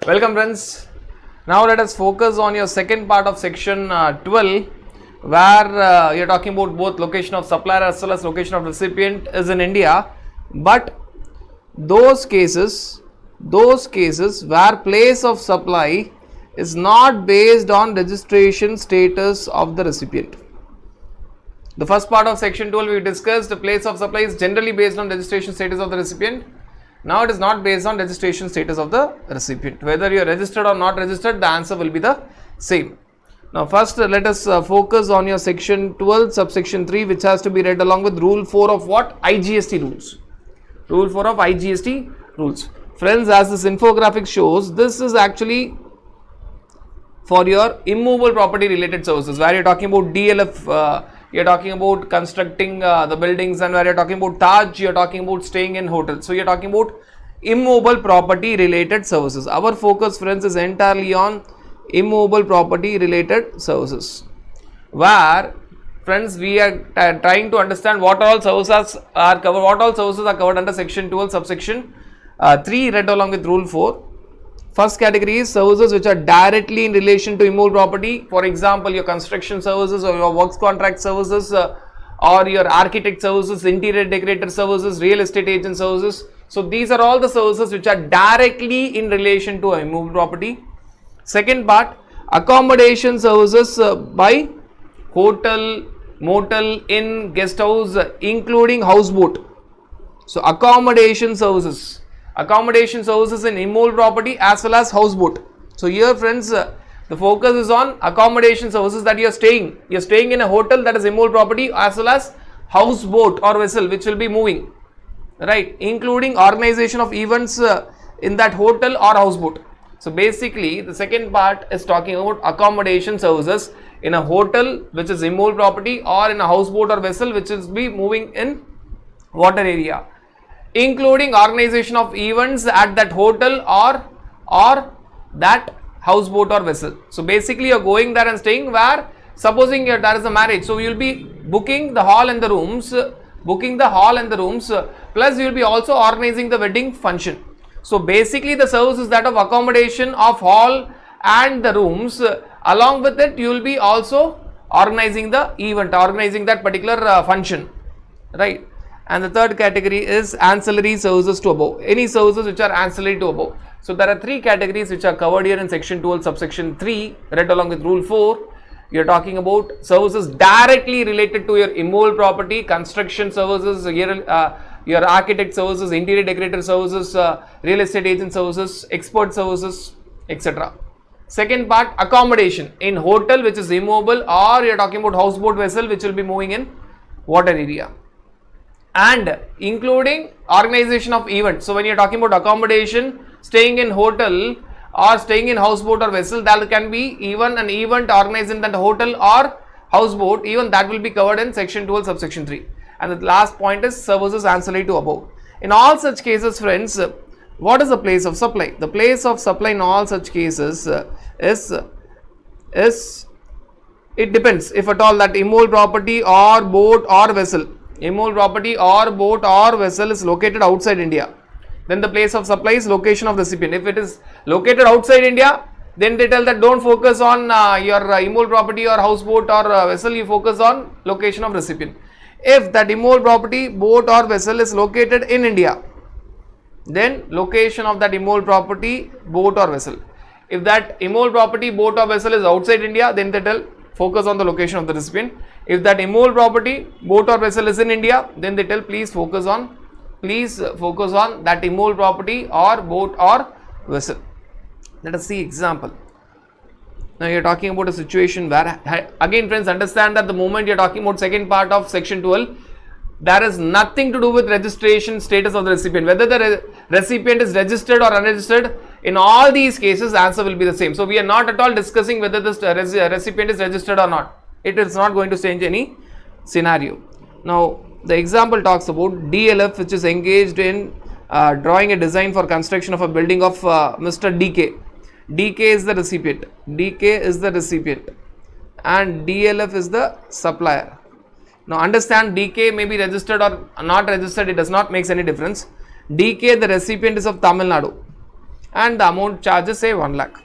Welcome friends. Now let us focus on your second part of section 12 where you are talking about both location of supplier as well as location of recipient is in India, but those cases where place of supply is not based on registration status of the recipient. The first part of section 12 we discussed the place of supply is generally based on registration status of the recipient. Now it is not based on registration status of the recipient. Whether you are registered or not registered, the answer will be the same. Now first let us focus on your section 12 subsection 3, which has to be read along with rule 4 of what? IGST rules. Rule 4 of IGST rules. Friends, as this infographic shows, this is actually for your immovable property related services, where you are talking about DLF, you are talking about constructing the buildings, and where you are talking about Taj, you are talking about staying in hotels. So you are talking about immovable property related services. Our focus, friends, is entirely on immovable property related services, where friends we are trying to understand what all services are covered under section 12 subsection 3 read along with rule 4. First category is services which are directly in relation to immovable property. For example, your construction services or your works contract services or your architect services, interior decorator services, real estate agent services. So these are all the services which are directly in relation to immovable property. Second part, accommodation services by hotel, motel, inn, guest house, including houseboat. So accommodation services in immovable property as well as houseboat. So here friends, the focus is on accommodation services, that you are staying in a hotel, that is immovable property, as well as houseboat or vessel which will be moving, right, including organization of events in that hotel or houseboat. So basically the second part is talking about accommodation services in a hotel which is immovable property, or in a houseboat or vessel which is be moving in water area, including organization of events at that hotel or that houseboat or vessel. So basically you are going there and staying, where supposing there is a marriage, so you will be booking the hall and the rooms, plus you will be also organizing the wedding function. So basically the service is that of accommodation of hall and the rooms, along with it you will be also organizing the event, organizing that particular function, right. And the third category is ancillary services to above, any services which are ancillary to above. So there are three categories which are covered here in section 12 subsection 3 read along with rule 4. You are talking about services directly related to your immovable property, construction services, your architect services, interior decorator services, real estate agent services, expert services, etc. Second part, accommodation in hotel which is immovable, or you are talking about houseboat vessel which will be moving in water area, and including organization of events. So when you are talking about accommodation, staying in hotel or staying in houseboat or vessel, that can be even an event organized in that hotel or houseboat, even that will be covered in section 12 subsection 3. And the last point is services ancillary to above. In all such cases, friends, what is the place of supply? The place of supply in all such cases is it depends, if at all, that immovable property or boat or vessel, immovable property or boat or vessel is located outside India, then the place of supply is location of recipient. If it is located outside India, then they tell that don't focus on your immovable property or houseboat or vessel, you focus on location of recipient. If that immovable property, boat or vessel is located in India, then location of that immovable property, boat or vessel. If that immovable property, boat or vessel is outside India, then they tell focus on the location of the recipient. If that immovable property, boat or vessel is in India, then they tell please focus on that immovable property or boat or vessel. Let us see example. Now you are talking about a situation where, again friends, understand that the moment you are talking about second part of section 12, there is nothing to do with registration status of the recipient. Whether the recipient is registered or unregistered, in all these cases answer will be the same. So we are not at all discussing whether this recipient is registered or not. It is not going to change any scenario. Now the example talks about DLF, which is engaged in drawing a design for construction of a building of Mr. DK. DK is the recipient, and DLF is the supplier. Now understand, DK may be registered or not registered, it does not make any difference. DK, the recipient, is of Tamil Nadu. and the amount charged is say 1 lakh.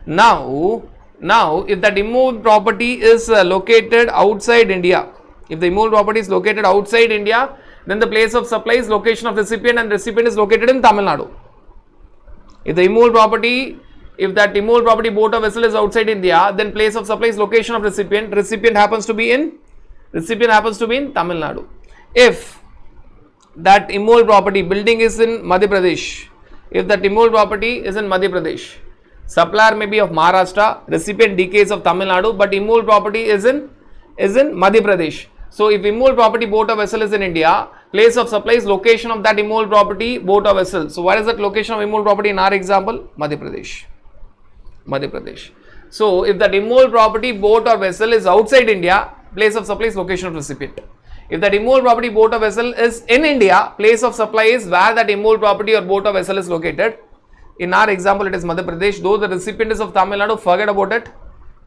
Now if that immovable property is located outside India, if the immovable property is located outside India, then the place of supply is location of recipient and recipient is located in Tamil Nadu. If the immovable property, if that immovable property boat or vessel is outside India, then place of supply is location of recipient. Recipient happens to be in Tamil Nadu. If that immovable property building is in Madhya Pradesh, if that immovable property is in Madhya Pradesh, supplier may be of Maharashtra, recipient DK is of Tamil Nadu, but immovable property is in Madhya Pradesh. So if immovable property boat or vessel is in India, place of supply is location of that immovable property boat or vessel. So what is that location of immovable property in our example? Madhya Pradesh. So if that immovable property boat or vessel is outside India, place of supply is location of recipient. If that immovable property boat or vessel is in India, place of supply is where that immovable property or boat or vessel is located. In our example, it is Madhya Pradesh. Though the recipient is of Tamil Nadu, forget about it.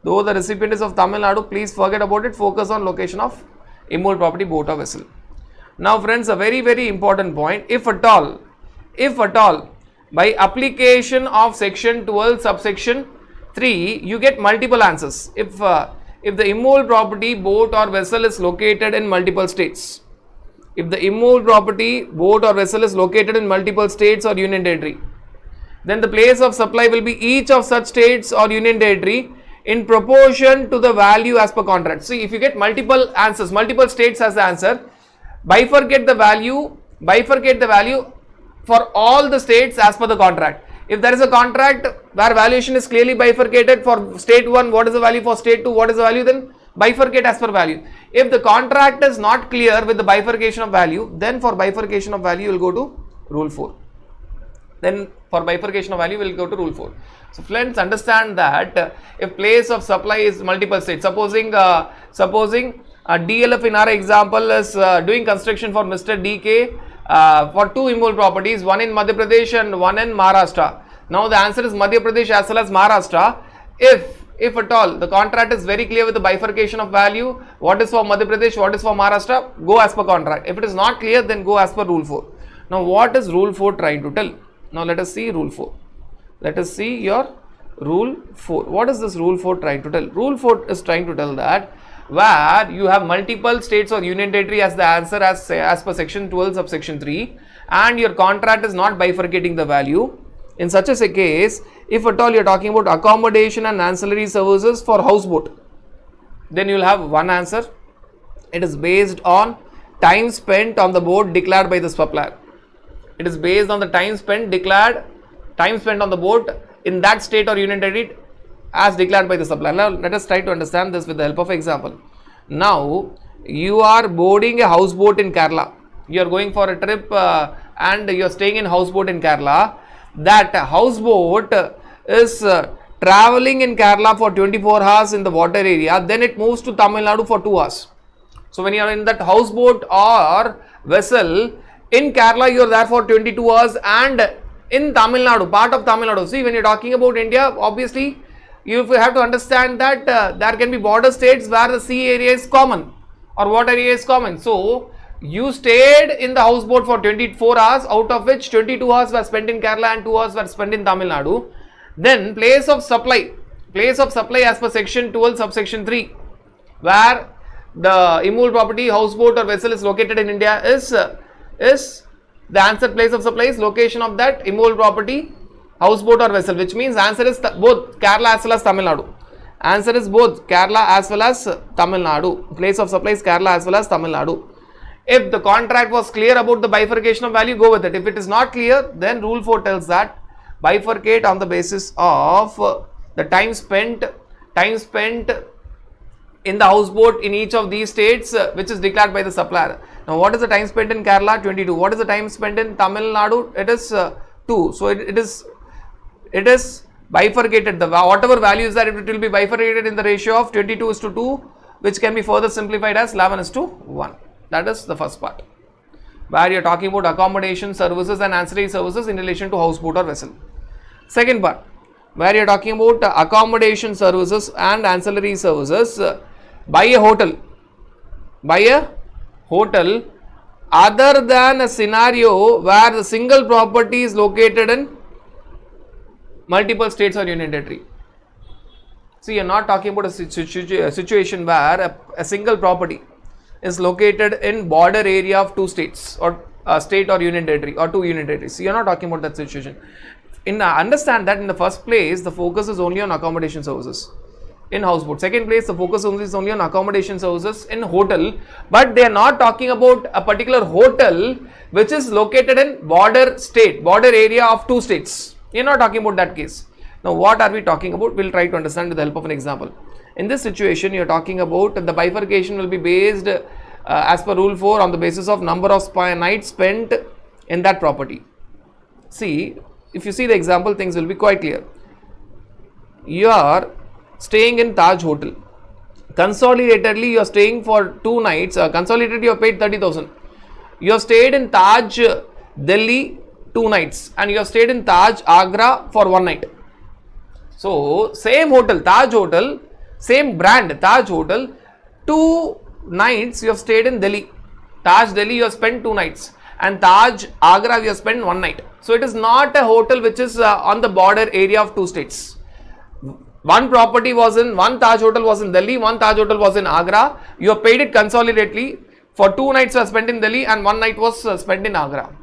Though the recipient is of Tamil Nadu, please forget about it. Focus on location of immovable property boat or vessel. Now friends, a very important point, if at all by application of section 12 subsection 3 you get multiple answers. If the immovable property boat or vessel is located in multiple states, if the immovable property boat or vessel is located in multiple states or union territory, then the place of supply will be each of such states or union territory in proportion to the value as per contract. See, if you get multiple answers, multiple states as the answer, bifurcate the value for all the states as per the contract. If there is a contract where valuation is clearly bifurcated for state 1, what is the value, for state 2, what is the value, then bifurcate as per value. If the contract is not clear with the bifurcation of value, then for bifurcation of value you will go to rule 4. Then for bifurcation of value we will go to rule 4. So friends, understand that if place of supply is multiple states, supposing DLF in our example is doing construction for Mr. DK for 2 immovable properties, one in Madhya Pradesh and one in Maharashtra. Now the answer is Madhya Pradesh as well as Maharashtra. If at all the contract is very clear with the bifurcation of value, what is for Madhya Pradesh, what is for Maharashtra, go as per contract. If it is not clear, then go as per rule 4. Now what is rule 4 trying to tell? Now let us see rule 4. Let us see your rule 4. What is this rule 4 trying to tell? Rule 4 is trying to tell that where you have multiple states or union territory as the answer as per section 12 subsection 3 and your contract is not bifurcating the value, in such a case, if at all you are talking about accommodation and ancillary services for houseboat, then you will have one answer. It is based on time spent on the boat declared by the supplier. It is based on the time spent on the boat in that state or union territory as declared by the supplier. Now let us try to understand this with the help of example. Now you are boarding a houseboat in Kerala. You are going for a trip and you are staying in houseboat in Kerala. That houseboat is traveling in Kerala for 24 hours in the water area. Then it moves to Tamil Nadu for 2 hours. So when you are in that houseboat or vessel in Kerala, you are there for 22 hours and in Tamil Nadu, part of Tamil Nadu. See, when you are talking about India, obviously you have to understand that there can be border states where the sea area is common or water area is common. So you stayed in the houseboat for 24 hours, out of which 22 hours were spent in Kerala and 2 hours were spent in Tamil Nadu. Then place of supply as per section 12 subsection 3, where the immovable property houseboat or vessel is located in India is the answer. Place of supply is location of that immovable property houseboat or vessel, which means answer is both Kerala as well as Tamil Nadu. Answer is both Kerala as well as Tamil Nadu. Place of supply is Kerala as well as Tamil Nadu. If the contract was clear about the bifurcation of value, go with it. If it is not clear, then rule 4 tells that bifurcate on the basis of the time spent in the houseboat in each of these states which is declared by the supplier. Now what is the time spent in Kerala? 22. What is the time spent in Tamil Nadu? It is 2. So it is bifurcated. The whatever value is there, it will be bifurcated in the ratio of 22:2, which can be further simplified as 11:1. That is the first part, where you are talking about accommodation services and ancillary services in relation to houseboat or vessel. Second part, where you are talking about accommodation services and ancillary services by a hotel other than a scenario where the single property is located in multiple states or union territory. See, you're not talking about a situation where a single property is located in border area of two states or a state or union territory or two union territories. So you're not talking about that situation. Understand that in the first place, the focus is only on accommodation services in houseboat. Second place, the focus is only on accommodation services in hotel, but they are not talking about a particular hotel which is located in border area of two states. You're not talking about that case. Now, what are we talking about? We'll try to understand with the help of an example. In this situation, you're talking about the bifurcation will be based as per rule 4 on the basis of number of nights spent in that property. See, if you see the example, things will be quite clear. You are staying in Taj Hotel. Consolidatedly, you are staying for 2 nights. Consolidated, you have paid 30,000. You have stayed in Taj Delhi 2 nights, and you have stayed in Taj Agra for 1 night. So, same hotel, Taj Hotel, same brand, Taj Hotel, 2 nights you have stayed in Delhi. Taj Delhi you have spent 2 nights, and Taj Agra you have spent 1 night. So, it is not a hotel which is on the border area of 2 states. One property was in, one Taj Hotel was in Delhi, one Taj Hotel was in Agra. You have paid it consolidatedly. For 2 nights were spent in Delhi and 1 night was spent in Agra.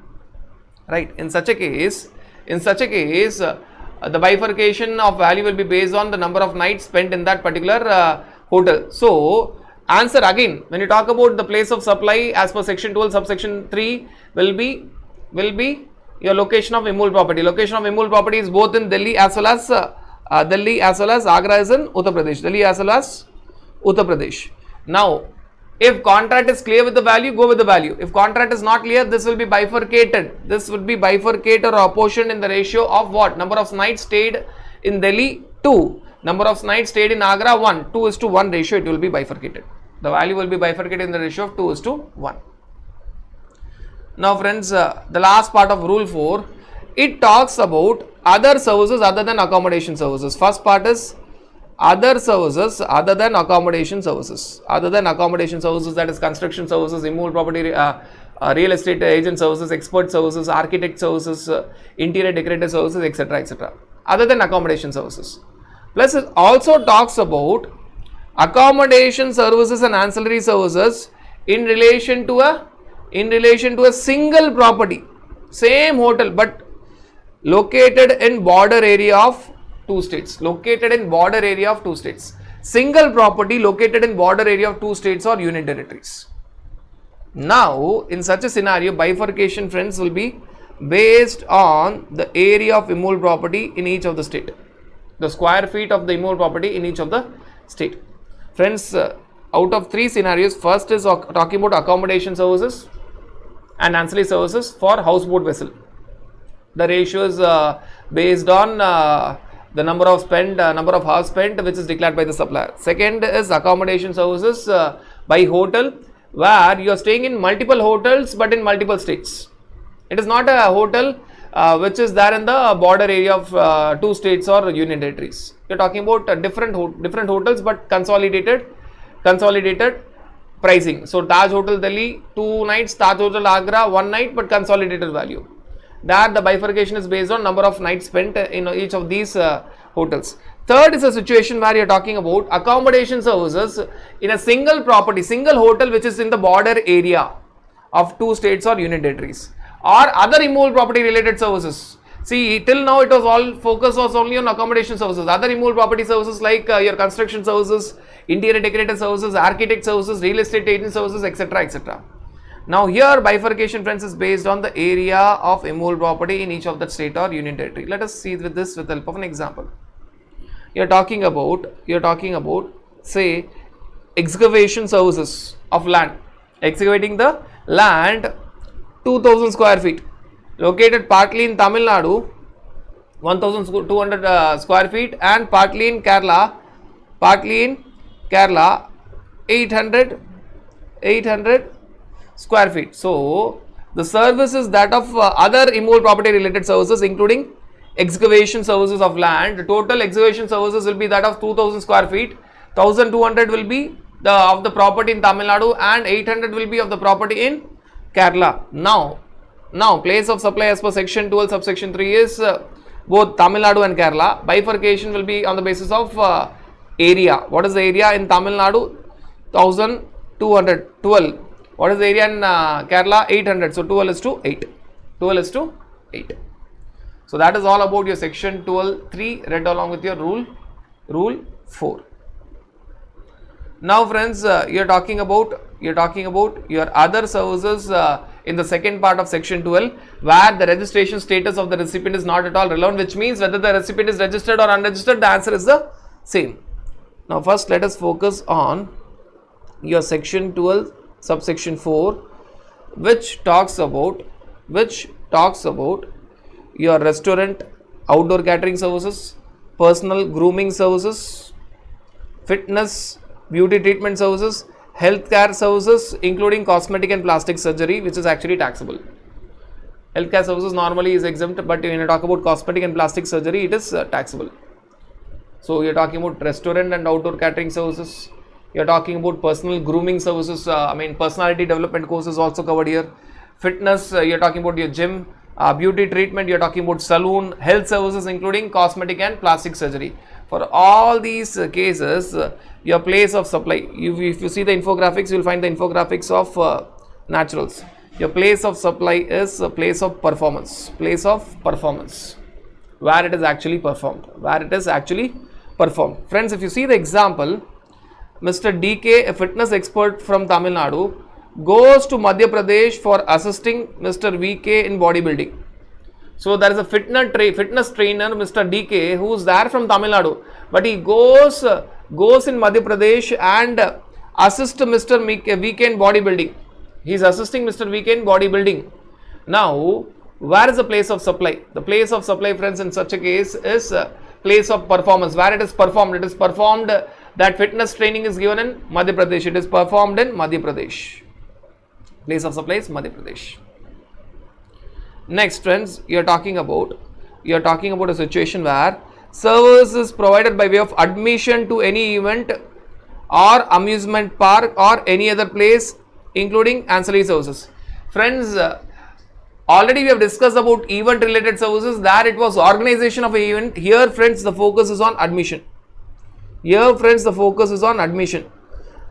Right. In such a case, the bifurcation of value will be based on the number of nights spent in that particular hotel. So, answer again, when you talk about the place of supply as per section 12 subsection 3 will be your location of immovable property. Location of immovable property is both in Delhi as well as Agra is in Uttar Pradesh. Delhi as well as Uttar Pradesh. Now, if contract is clear with the value, go with the value. If contract is not clear, this will be bifurcated. This would be bifurcated or apportioned in the ratio of what? Number of nights stayed in Delhi 2. Number of nights stayed in Agra 1. 2:1 ratio it will be bifurcated. The value will be bifurcated in the ratio of 2:1. Now friends, the last part of rule 4, it talks about other services other than accommodation services. First part is other services other than accommodation services. Other than accommodation services, that is construction services, immovable property, real estate agent services, expert services, architect services, interior decorator services, etc. etc. Other than accommodation services. Plus it also talks about accommodation services and ancillary services in relation to a single property, same hotel but located in border area of 2 states. Located in border area of 2 states. Single property located in border area of 2 states or union territories. Now, in such a scenario, bifurcation, friends, will be based on the area of immovable property in each of the state. The square feet of the immovable property in each of the state. Friends, out of 3 scenarios, first is talking about accommodation services and ancillary services for houseboat vessel. The ratio is based on the number of hours spent which is declared by the supplier. Second is accommodation services by hotel, where you are staying in multiple hotels but in multiple states. It is not a hotel which is there in the border area of 2 states or union territories. You are talking about different hotels but consolidated pricing. So, Taj Hotel Delhi 2 nights, Taj Hotel Agra 1 night but consolidated value. That the bifurcation is based on number of nights spent in each of these hotels. Third is a situation where you are talking about accommodation services in a single property, single hotel which is in the border area of 2 states or union territories, or other immovable property related services. See, till now it was all focus was only on accommodation services. Other immovable property services like your construction services, interior decorator services, architect services, real estate agent services, etc. etc. Now here bifurcation, friends, is based on the area of immovable property in each of the state or union territory. Let us see with this with the help of an example. You are talking about say excavation services of land, excavating the land 2000 square feet, located partly in Tamil Nadu 1200 square feet and partly in Kerala 800 square feet. So, the service is that of other immovable property related services including excavation services of land. The total excavation services will be that of 2000 square feet, 1200 will be of the property in Tamil Nadu and 800 will be of the property in Kerala. Now place of supply as per section 12 subsection 3 is both Tamil Nadu and Kerala. Bifurcation will be on the basis of area. What is the area in Tamil Nadu? 1212. What is the area in Kerala? 800. So 12 is to 8. 12 is to 8. So that is all about your section 12.3 read along with your rule 4. Now friends, you're talking about your other services in the second part of section 12, where the registration status of the recipient is not at all relevant, which means whether the recipient is registered or unregistered, the answer is the same. Now first let us focus on your section 12 subsection 4, which talks about your restaurant, outdoor catering services, personal grooming services, fitness, beauty treatment services, healthcare services including cosmetic and plastic surgery, which is actually taxable. Healthcare services normally is exempt, but when you talk about cosmetic and plastic surgery, it is taxable. So you are talking about restaurant and outdoor catering services. You are talking about personal grooming services. Personality development course is also covered here. Fitness, you are talking about your gym. Beauty treatment, you are talking about salon. Health services including cosmetic and plastic surgery. For all these cases, your place of supply, if you see the infographics, you will find the infographics of naturals. Your place of supply is a place of performance, where it is actually performed, Friends, if you see the example, Mr. DK, a fitness expert from Tamil Nadu, goes to Madhya Pradesh for assisting Mr. VK in bodybuilding. So there is a fitness trainer, Mr. DK, who is there from Tamil Nadu, but he goes in Madhya Pradesh and assists Mr. VK in bodybuilding. He is assisting Mr. VK in bodybuilding. Now, where is the place of supply? The place of supply, friends, in such a case is place of performance, where it is performed. It is performed, that fitness training is given in Madhya Pradesh. It is performed in Madhya Pradesh. Place of supply is Madhya Pradesh. Next, friends, you are talking about a situation where service is provided by way of admission to any event or amusement park or any other place, including ancillary services. Friends, already we have discussed about event related services. There it was organization of an event. Here, friends, the focus is on admission.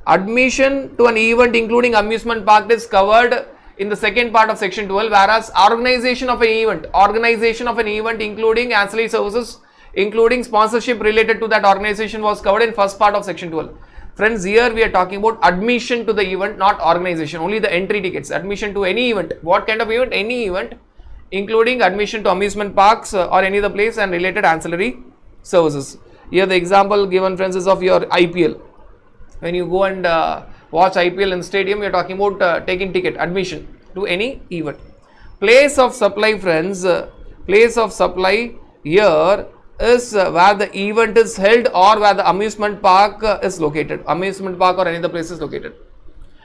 Admission to an event including amusement park is covered in the second part of section 12, whereas organization of an event including ancillary services, including sponsorship related to that organization, was covered in first part of section 12. Friends, here we are talking about admission to the event, not organization, only the entry tickets. Admission to any event. What kind of event? Any event including admission to amusement parks or any other place and related ancillary services. Here the example given, friends, is of your IPL. When you go and watch IPL in stadium, you are talking about taking ticket, admission to any event. Place of supply, friends, place of supply here is where the event is held or where the amusement park is located. Amusement park or any other place is located.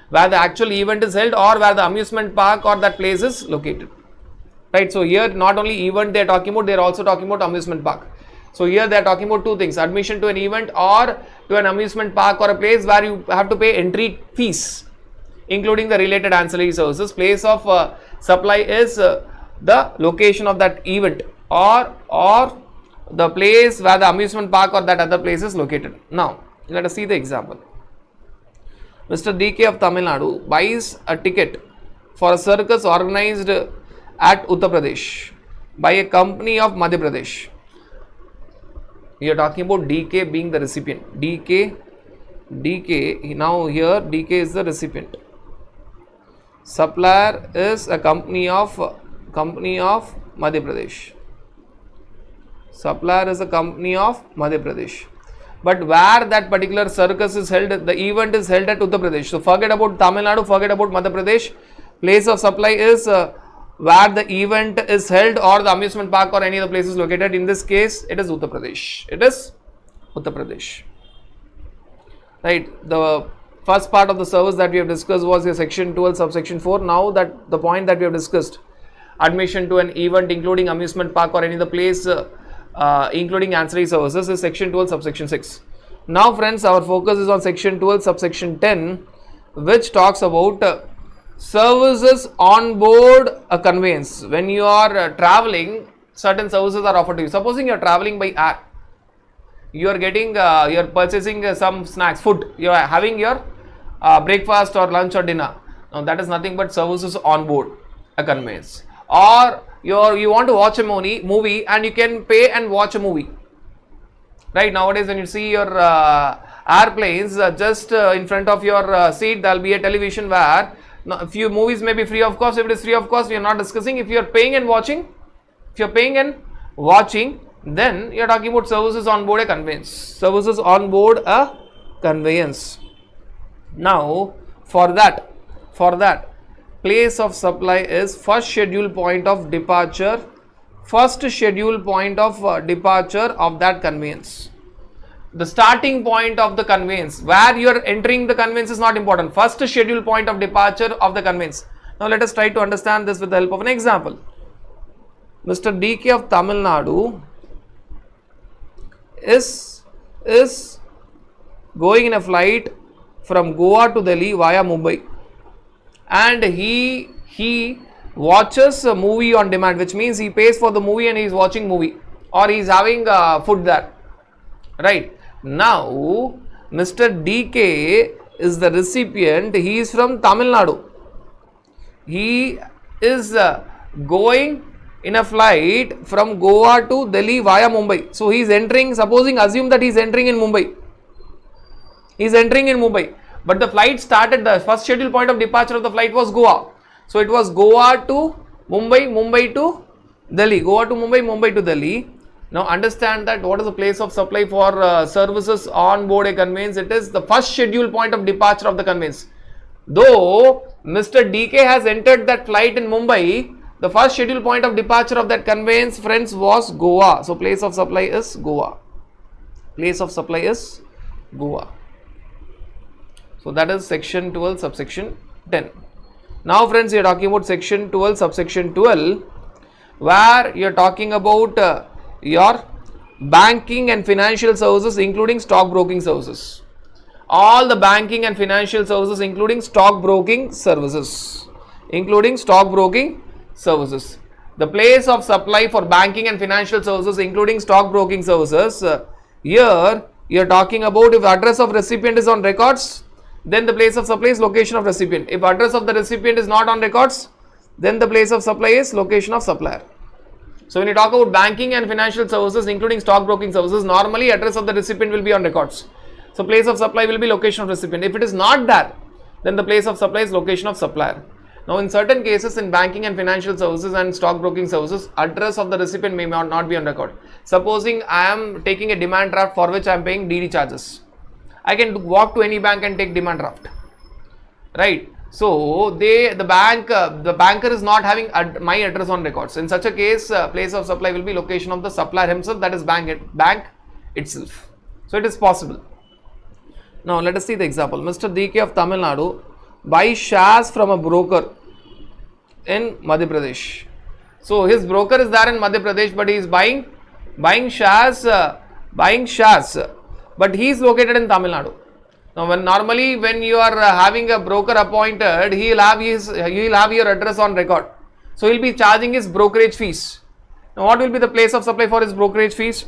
Where the actual event is held or where the amusement park or that place is located. Right. So here not only event they are talking about, they are also talking about amusement park. So here they are talking about two things: admission to an event or to an amusement park or a place where you have to pay entry fees, including the related ancillary services. Place of supply is the location of that event or the place where the amusement park or that other place is located. Now, let us see the example. Mr. DK of Tamil Nadu buys a ticket for a circus organized at Uttar Pradesh by a company of Madhya Pradesh. We are talking about DK being the recipient. DK, now here DK is the recipient. Supplier is a company of Madhya Pradesh. Supplier is a company of Madhya Pradesh. But where that particular circus is held, the event is held at Uttar Pradesh. So forget about Tamil Nadu, forget about Madhya Pradesh. Place of supply is where the event is held or the amusement park or any other place is located. In this case, it is Uttar Pradesh. Right. The first part of the service that we have discussed was your section 12 subsection 4. Now that the point that we have discussed, admission to an event including amusement park or any other place including ancillary services, is section 12 subsection 6. Now friends, our focus is on section 12 subsection 10, which talks about services on board a conveyance. When you are traveling, certain services are offered to you. Supposing you are traveling by air, you are getting, you are purchasing some snacks, food, you are having your breakfast or lunch or dinner. Now that is nothing but services on board a conveyance. Or you want to watch a movie and you can pay and watch a movie. Right, nowadays when you see your airplanes, just in front of your seat there will be a television where a few movies may be free of cost. If it is free of cost, we are not discussing. If you are paying and watching, then you are talking about services on board a conveyance. Services on board a conveyance. Now for that, place of supply is first schedule point of departure. First schedule point of departure of that conveyance. The starting point of the conveyance, where you are entering the conveyance is not important. First schedule point of departure of the conveyance. Now let us try to understand this with the help of an example. Mr. DK of Tamil Nadu is going in a flight from Goa to Delhi via Mumbai, and he watches a movie on demand, which means he pays for the movie and he is watching movie, or he is having food there. Right, now Mr. DK is the recipient. He is from Tamil Nadu. He is going in a flight from Goa to Delhi via Mumbai. So he is entering, assume that he is entering in Mumbai. But the flight started, the first scheduled point of departure of the flight was Goa. So it was Goa to Mumbai, Mumbai to Delhi, Goa to Mumbai, Mumbai to Delhi. Now understand that what is the place of supply for services on board a conveyance? It is the first scheduled point of departure of the conveyance. Though Mr. DK has entered that flight in Mumbai, the first scheduled point of departure of that conveyance, friends, was Goa. So place of supply is Goa. Place of supply is Goa. So that is section 12 subsection 10. Now friends, we are talking about section 12 subsection 12, where you are talking about your banking and financial services including stock broking services. All the banking and financial services including stock broking services. The place of supply for banking and financial services including stock broking services. Here you are talking about if address of recipient is on records, then the place of supply is location of recipient. If address of the recipient is not on records, then the place of supply is location of supplier. So when you talk about banking and financial services including stock broking services, normally address of the recipient will be on records. So place of supply will be location of recipient. If it is not there, then the place of supply is location of supplier. Now in certain cases in banking and financial services and stock broking services, address of the recipient may not be on record. Supposing I am taking a demand draft for which I am paying DD charges. I can walk to any bank and take demand draft, right? So the banker is not having my address on records. In such a case, place of supply will be location of the supplier himself, that is bank itself. So it is possible. Now let us see the example. Mr. DK of Tamil Nadu buys shares from a broker in Madhya Pradesh. So his broker is there in Madhya Pradesh, but he is buying shares, but he is located in Tamil Nadu. Now normally when you are having a broker appointed, he will have your address on record. So he will be charging his brokerage fees. Now what will be the place of supply for his brokerage fees?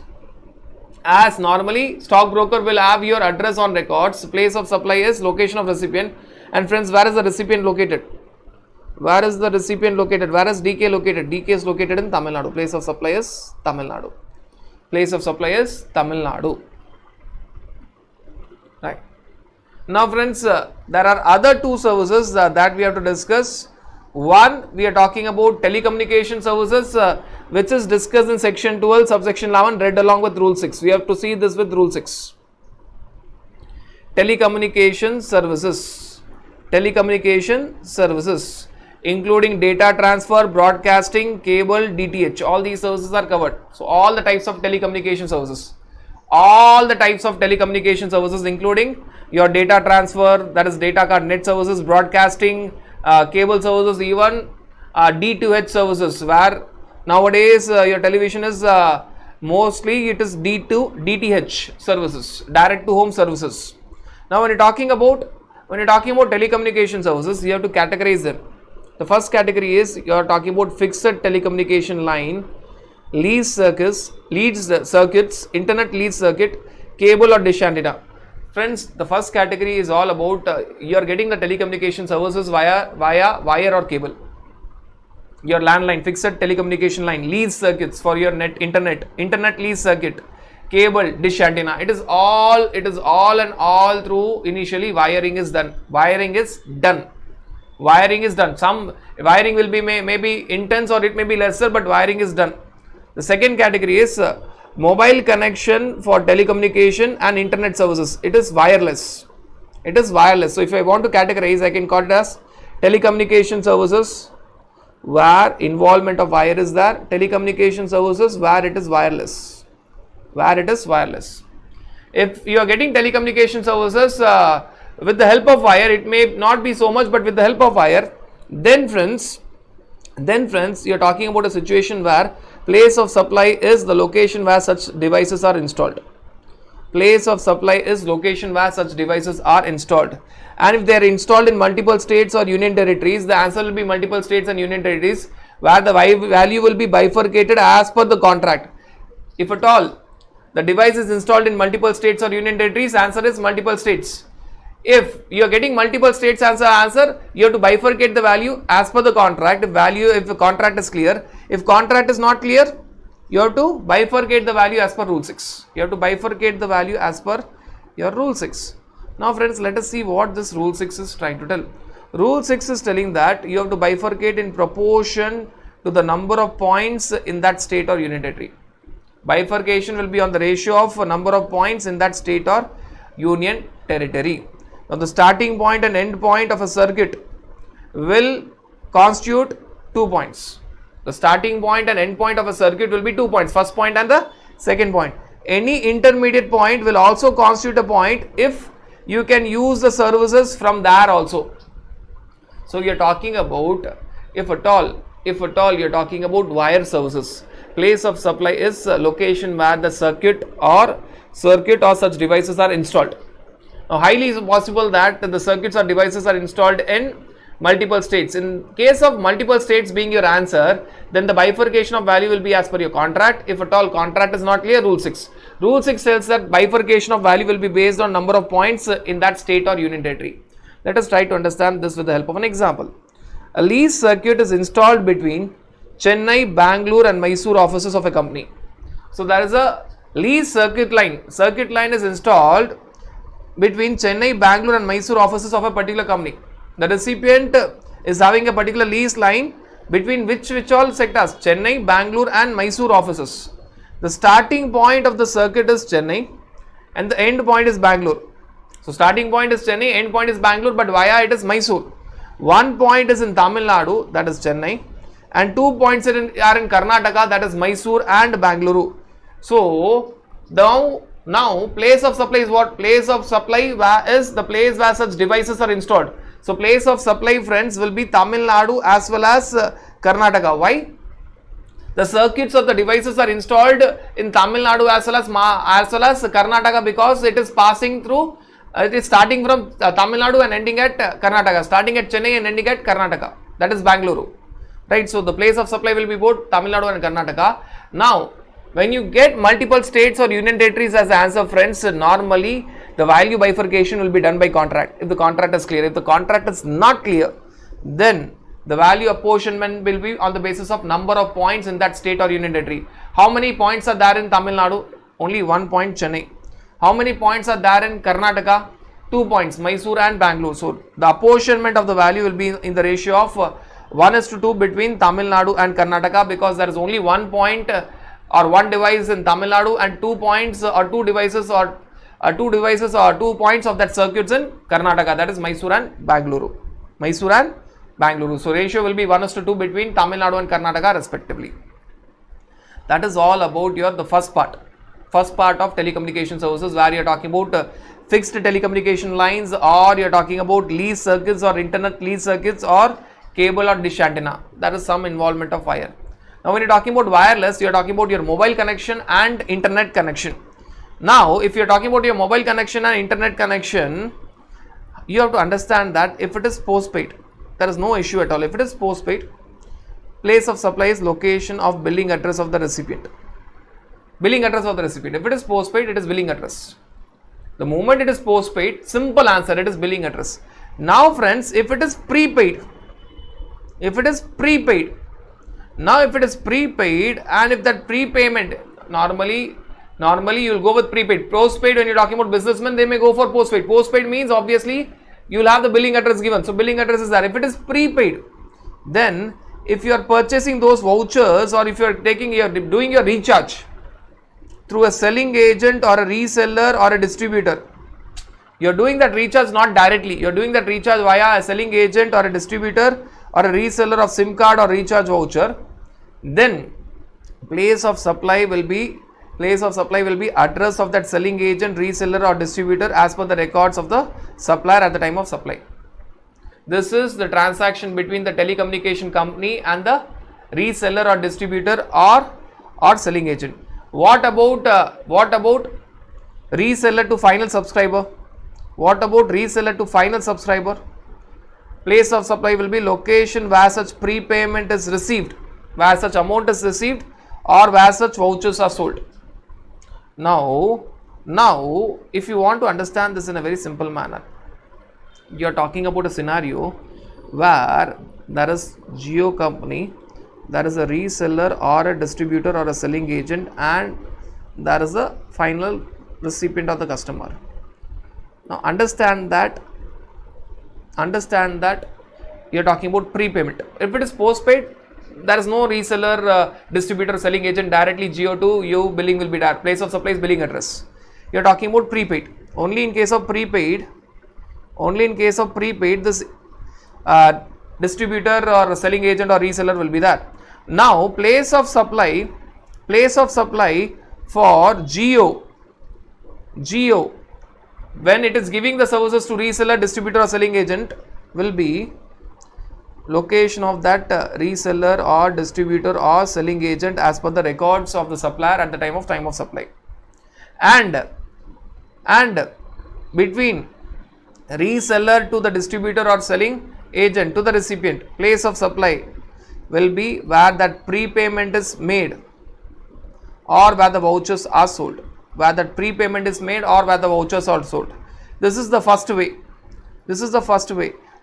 As normally stockbroker will have your address on records, place of supply is location of recipient. And friends, where is the recipient located? Where is DK located? DK is located in Tamil Nadu. Place of supply is Tamil Nadu. Right. Now friends, there are other two services that we have to discuss. One, we are talking about telecommunication services, which is discussed in section 12 subsection 11, read along with rule 6. We have to see this with rule 6. Telecommunication services including data transfer, broadcasting, cable, DTH, all these services are covered. So all the types of telecommunication services, including your data transfer, that is data card net services, broadcasting, cable services, even D2H services, where nowadays your television is mostly it is DTH services, direct to home services. Now when you're talking about telecommunication services, you have to categorize them. The first category is you are talking about fixed telecommunication line, circuits, internet lead circuit, cable or dish antenna. Friends, the first category is all about you are getting the telecommunication services via wire or cable. Your landline, fixed telecommunication line, lead circuits for your internet lead circuit, cable, dish antenna. It is all and all through initially wiring is done. Some wiring will be maybe intense or it may be lesser, but wiring is done. The second category is mobile connection for telecommunication and internet services. It is wireless. So if I want to categorize, I can call it as telecommunication services where involvement of wire is there, telecommunication services where it is wireless. If you are getting telecommunication services with the help of wire, it may not be so much, but with the help of wire, then friends, you are talking about a situation where place of supply is the location where such devices are installed. And if they are installed in multiple states or union territories, the answer will be multiple states and union territories where the value will be bifurcated as per the contract. If at all the device is installed in multiple states or union territories, answer is multiple states. If you are getting multiple states answer, you have to bifurcate the value as per the contract. If the contract is clear, if contract is not clear, you have to bifurcate the value as per rule 6. Now friends, let us see what this rule 6 is trying to tell. Rule 6 is telling that you have to bifurcate in proportion to the number of points in that state or union territory. Bifurcation will be on the ratio of number of points in that state or union territory. Now the starting point and end point of a circuit will constitute 2 points. The starting point and end point of a circuit will be 2 points, first point and the second point. Any intermediate point will also constitute a point if you can use the services from there also. So you are talking about, if at all you are talking about wire services. Place of supply is a location where the circuit or such devices are installed. Now highly possible that the circuits or devices are installed in multiple states. In case of multiple states being your answer, then the bifurcation of value will be as per your contract. If at all contract is not clear, rule 6. Rule 6 tells that bifurcation of value will be based on number of points in that state or union territory. Let us try to understand this with the help of an example. A lease circuit is installed between Chennai, Bangalore and Mysore offices of a company. So there is a lease circuit line. Circuit line is installed between Chennai, Bangalore and Mysore offices of a particular company. The recipient is having a particular lease line between which all sectors? Chennai, Bangalore and Mysore offices. The starting point of the circuit is Chennai and the end point is Bangalore. So starting point is Chennai, end point is Bangalore, but via it is Mysore. One point is in Tamil Nadu, that is Chennai, and 2 points are in Karnataka, that is Mysore and Bangalore. So now place of supply is what? Place of supply is the place where such devices are installed. So place of supply, friends, will be Tamil Nadu as well as Karnataka. Why? The circuits of the devices are installed in Tamil Nadu as well as Karnataka, because it is passing through. It is starting from Tamil Nadu and ending at Karnataka, starting at Chennai and ending at Karnataka, that is Bangalore, right? So the place of supply will be both Tamil Nadu and Karnataka. Now when you get multiple states or union territories as the answer, friends, normally the value bifurcation will be done by contract if the contract is clear. If the contract is not clear, then the value apportionment will be on the basis of number of points in that state or union territory. How many points are there in Tamil Nadu? Only 1 point, Chennai. How many points are there in Karnataka? 2 points, Mysore and Bangalore. So the apportionment of the value will be in the ratio of 1:2 between Tamil Nadu and Karnataka, because there is only 1 point or one device in Tamil Nadu and 2 points or 2 devices or 2 points of that circuits in Karnataka, that is Mysore and Bangalore. So ratio will be 1:2 between Tamil Nadu and Karnataka respectively. That is all about the first part of telecommunication services, where you are talking about fixed telecommunication lines, or you are talking about lease circuits or internet lease circuits or cable or dish antenna. That is some involvement of wire. Now when you are talking about wireless, you are talking about your mobile connection and internet connection. Now if you are talking about your mobile connection and internet connection, you have to understand that if it is postpaid, there is no issue at all. If it is postpaid, place of supply is location of billing address of the recipient. Billing address of the recipient. If it is postpaid, it is billing address. The moment it is postpaid, simple answer, it is billing address. Now friends, if it is prepaid, now if it is prepaid, and if that prepayment, normally you will go with prepaid. Postpaid, when you are talking about businessmen, they may go for postpaid. Postpaid means obviously you will have the billing address given. So billing address is there. If it is prepaid, then if you are purchasing those vouchers, or if you are doing your recharge through a selling agent or a reseller or a distributor, you are doing that recharge not directly, you are doing that recharge via a selling agent or a distributor or a reseller of SIM card or recharge voucher, then place of supply will be address of that selling agent, reseller or distributor as per the records of the supplier at the time of supply. This is the transaction between the telecommunication company and the reseller or distributor or selling agent. What about reseller to final subscriber? What about reseller to final subscriber? Place of supply will be location where such prepayment is received, where such amount is received, or where such vouchers are sold. Now, if you want to understand this in a very simple manner, you are talking about a scenario where there is Jio company, there is a reseller or a distributor or a selling agent, and there is a final recipient of the customer. Now understand that you are talking about prepayment. If it is postpaid, there is no reseller, distributor, selling agent, directly Jio to you, billing will be there. Place of supply is billing address. You are talking about prepaid. Only in case of prepaid, this distributor or selling agent or reseller will be there. Now place of supply for Jio, when it is giving the services to reseller, distributor or selling agent, will be location of that reseller or distributor or selling agent as per the records of the supplier at the time of supply. And between reseller to the distributor or selling agent to the recipient, place of supply will be where that prepayment is made or where the vouchers are sold. Where that prepayment is made or where the vouchers are sold. This is the first way.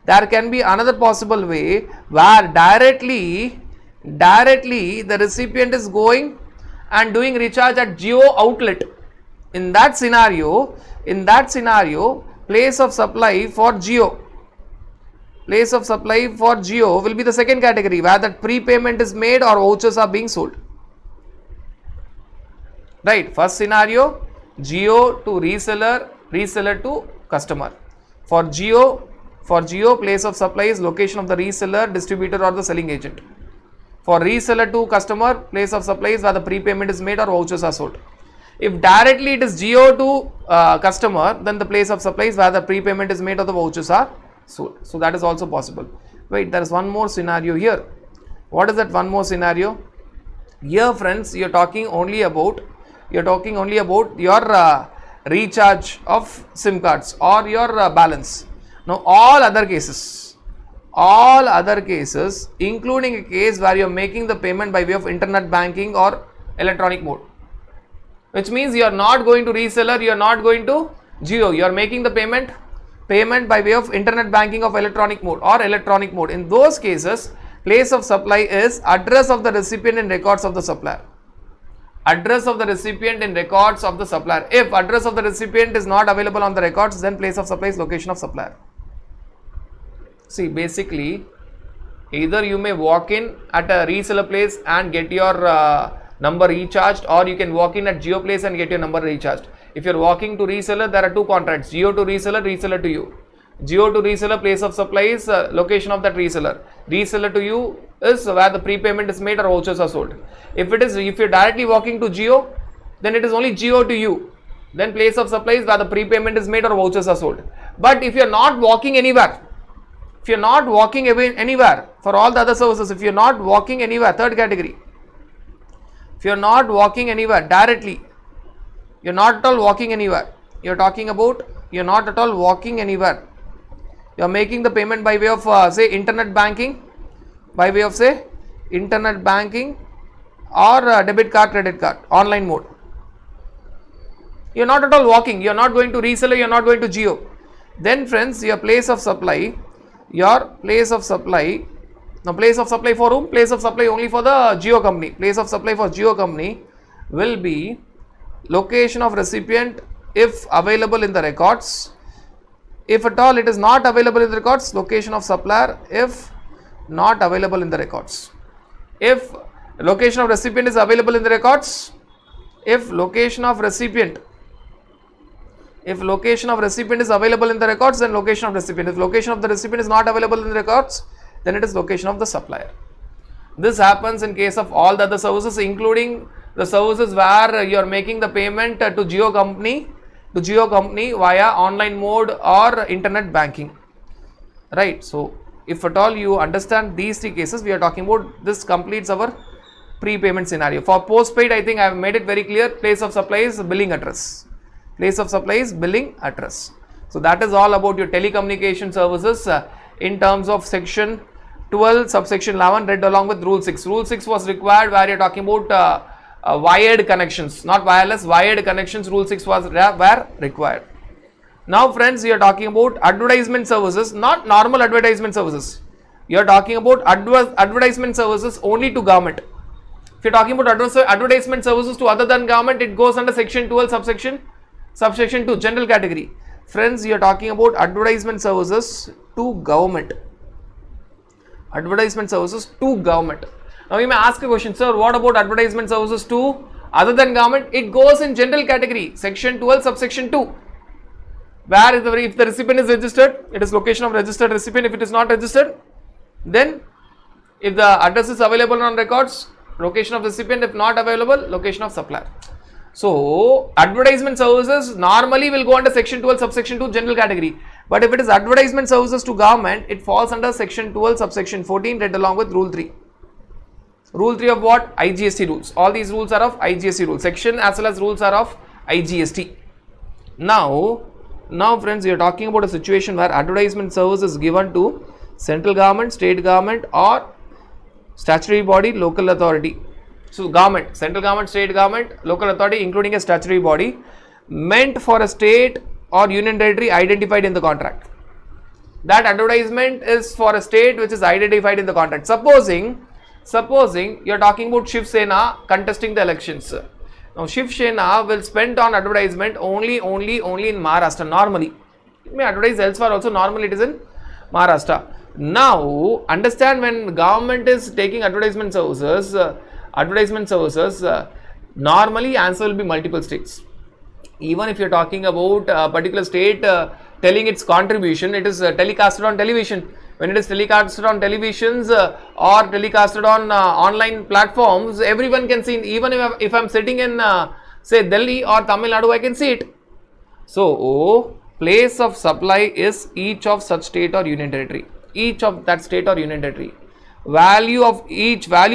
There can be another possible way where directly the recipient is going and doing recharge at Jio outlet. In that scenario, place of supply for Jio will be the second category where that prepayment is made or vouchers are being sold. Right, first scenario, Jio to reseller to customer. For Jio, place of supply is location of the reseller, distributor or the selling agent. For reseller to customer, place of supply is where the prepayment is made or vouchers are sold. If directly it is Jio to customer, then the place of supply is where the prepayment is made or the vouchers are sold. So that is also possible. Wait, there is one more scenario here. What is that one more scenario? Here friends, you are talking only about your recharge of SIM cards or your balance. Now all other cases, including a case where you are making the payment by way of internet banking or electronic mode, which means you are not going to reseller, you are not going to Jio, you are making the payment by way of internet banking of electronic mode. In those cases, place of supply is address of the recipient in records of the supplier. Address of the recipient in records of the supplier. If address of the recipient is not available on the records, then place of supply is location of supplier. See, basically, either you may walk in at a reseller place and get your number recharged, or you can walk in at Jio place and get your number recharged. If you are walking to reseller, there are two contracts, Jio to reseller, reseller to you. Jio to reseller, place of supply is location of that reseller. Reseller to you is where the prepayment is made or vouchers are sold. If you are directly walking to Jio, then it is only Jio to you. Then place of supply is where the prepayment is made or vouchers are sold. But if you are not walking anywhere, for all the other services, if you are not walking anywhere, third category, if you are not walking anywhere directly, you are not at all walking anywhere, you are talking about you are not at all walking anywhere, you are making the payment by way of say internet banking, by way of say internet banking or debit card, credit card, online mode. You are not at all walking, you are not going to reseller, you are not going to Jio. Then friends, your place of supply, now place of supply for whom? Place of supply only for the Jio company. Place of supply for Jio company will be location of recipient if available in the records. If at all it is not available in the records, location of supplier if not available in the records. If location of recipient is available in the records, if location of recipient is available in the records, then location of recipient. If location of the recipient is not available in the records, then it is location of the supplier. This happens in case of all the other services, including the services where you are making the payment to Jio company via online mode or internet banking. Right. So if at all you understand these three cases, we are talking about, this completes our prepayment scenario. For postpaid, I think I have made it very clear. Place of supply is billing address. Place of supply is billing address. So that is all about your telecommunication services in terms of section 12 subsection 11 read along with rule 6. Rule 6 was required where you are talking about wired connections, not wireless, wired connections. Rule 6 was were required. Now friends, we are talking about advertisement services, not normal advertisement services. You are talking about advertisement services only to government. If you are talking about advertisement services to other than government, it goes under section 12 subsection 2 general category. Friends, you are talking about advertisement services to government. Advertisement services to government. Now you may ask a question, sir, what about advertisement services to other than government? It goes in general category, section 12 subsection 2. Where if the recipient is registered, it is location of registered recipient. If it is not registered, then if the address is available on records, location of recipient. If not available, location of supplier. So advertisement services normally will go under section 12 subsection 2 general category. But if it is advertisement services to government, it falls under section 12 subsection 14 read along with rule 3. Rule 3 of what? IGST rules. All these rules are of IGST rules. Section as well as rules are of IGST. Now friends, we are talking about a situation where advertisement service is given to central government, state government or statutory body, local authority. So government, central government, state government, local authority including a statutory body meant for a state or union territory identified in the contract. That advertisement is for a state which is identified in the contract. Supposing you are talking about Shiv Sena contesting the elections. Now Shiv Sena will spend on advertisement only in Maharashtra normally. It may advertise elsewhere also, normally it is in Maharashtra. Now understand, when government is taking advertisement services, normally answer will be multiple states. Even if you are talking about a particular state telling its contribution, it is telecasted on television. When it is telecasted on televisions or telecasted on online platforms, everyone can see. Even if I am sitting in say Delhi or Tamil Nadu, I can see it. So place of supply is each of such state or union territory. Each of that state or union territory. Value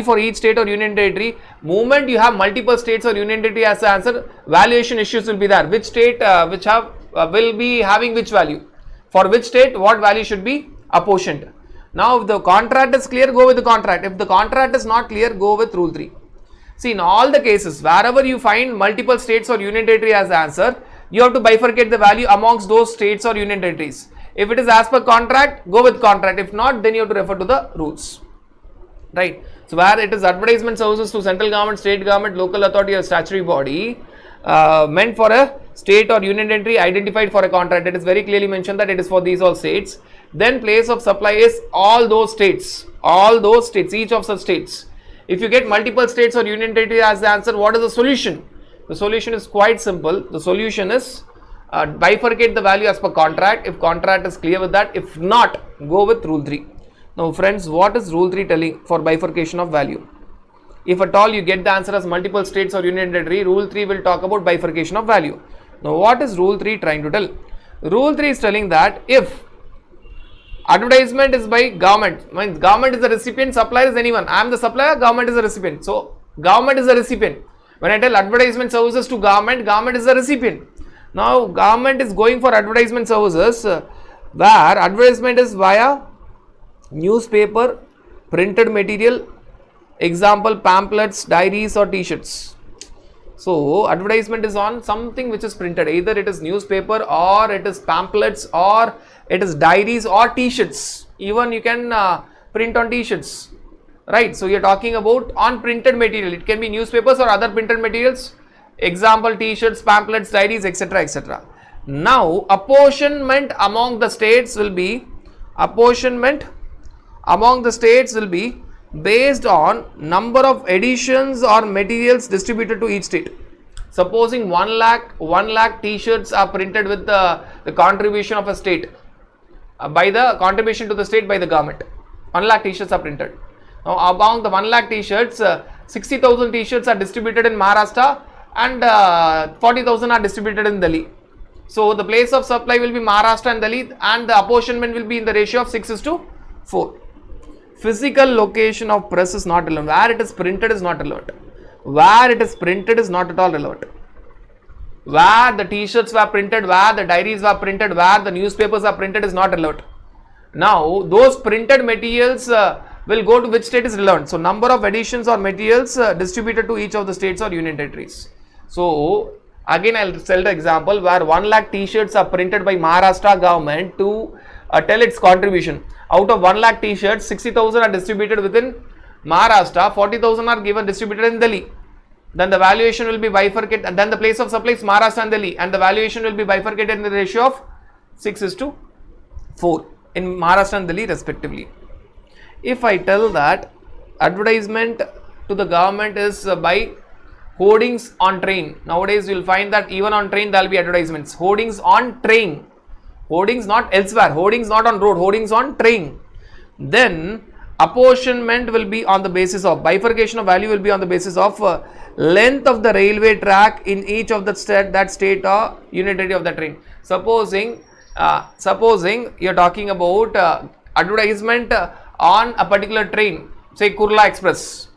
for each state or union territory. Moment you have multiple states or union territory as the answer, valuation issues will be there. Which state will be having which value? For which state what value should be apportioned? Now if the contract is clear, go with the contract. If the contract is not clear, go with rule 3. See, in all the cases wherever you find multiple states or union territory as the answer, you have to bifurcate the value amongst those states or union territories. If it is as per contract, go with contract. If not, then you have to refer to the rules. Right. So where it is advertisement services to central government, state government, local authority or statutory body meant for a state or union territory identified for a contract, it is very clearly mentioned that it is for these all states. Then place of supply is all those states, each of such states. If you get multiple states or union territory as the answer, what is the solution? The solution is quite simple. The solution is bifurcate the value as per contract. If contract is clear with that, if not, go with rule 3. Now friends, what is rule 3 telling for bifurcation of value? If at all you get the answer as multiple states or union territory, rule 3 will talk about bifurcation of value. Now what is rule 3 trying to tell? Rule 3 is telling that if advertisement is by government, means government is the recipient, supplier is anyone. I am the supplier, government is the recipient. So government is the recipient. When I tell advertisement services to government, government is the recipient. Now government is going for advertisement services where advertisement is via newspaper, printed material, Example, pamphlets, diaries or t-shirts. So advertisement is on something which is printed, either it is newspaper or it is pamphlets or it is diaries or t-shirts. Even you can print on t-shirts, right? So you are talking about on printed material. It can be newspapers or other printed materials. Example, t-shirts, pamphlets, diaries, etc., etc. Now apportionment among the states will be based on number of editions or materials distributed to each state. Supposing 1 lakh t-shirts are printed with the contribution of a state, by the contribution to the state by the government. 1 lakh t-shirts are printed. Now among the 1 lakh t-shirts, 60,000 t-shirts are distributed in Maharashtra and 40,000 are distributed in Delhi. So the place of supply will be Maharashtra and Delhi, and the apportionment will be in the ratio of 6:4. Physical location of press is not relevant. Where it is printed is not relevant. Where it is printed is not at all relevant. Where the t-shirts were printed, where the diaries were printed, where the newspapers are printed is not relevant. Now those printed materials will go to which state is relevant. So number of editions or materials distributed to each of the states or union territories. So again I'll tell the example where 1 lakh t-shirts are printed by Maharashtra government to tell its contribution. Out of 1 lakh t-shirts, 60,000 are distributed within Maharashtra, 40,000 are given distributed in Delhi. Then the valuation will be bifurcated, and then the place of supply is Maharashtra and Delhi, and the valuation will be bifurcated in the ratio of 6:4 in Maharashtra and Delhi respectively. If I tell that advertisement to the government is by hoardings on train, nowadays you will find that even on train there will be advertisements. Hoardings on train, hoardings not elsewhere, hoardings not on road, hoardings on train. Then apportionment will be on the basis of, bifurcation of value will be on the basis of length of the railway track in each of the state or unit area of the train. Supposing you are talking about advertisement on a particular train, say Kurla Express.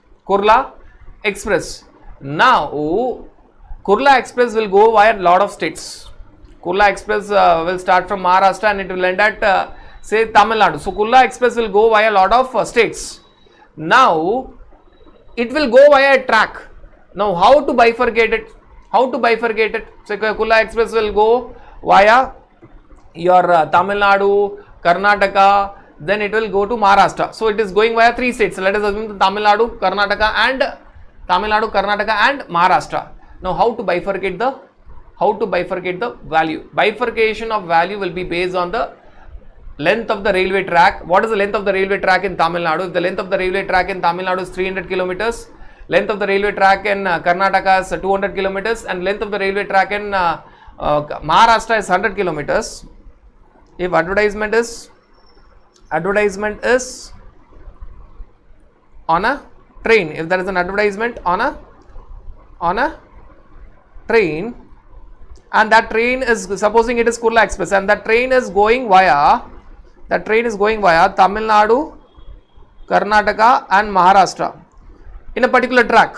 Now Kurla Express will go via lot of states. Kurla Express will start from Maharashtra and it will end at say Tamil Nadu. So Kurla Express will go via a lot of states. Now it will go via a track. Now how to bifurcate it? So Kurla Express will go via your Tamil Nadu, Karnataka, then it will go to Maharashtra. So it is going via 3 states. Let us assume Tamil Nadu, Karnataka and Maharashtra. Now how to bifurcate the value? Bifurcation of value will be based on the length of the railway track. What is the length of the railway track in Tamil Nadu? If the length of the railway track in Tamil Nadu is 300 kilometers, length of the railway track in Karnataka is 200 kilometers, and length of the railway track in Maharashtra is 100 kilometers. If advertisement is on a train, if there is an advertisement on a train, and that train is, supposing it is Kurla Express, and that train is going via Tamil Nadu, Karnataka and Maharashtra in a particular track.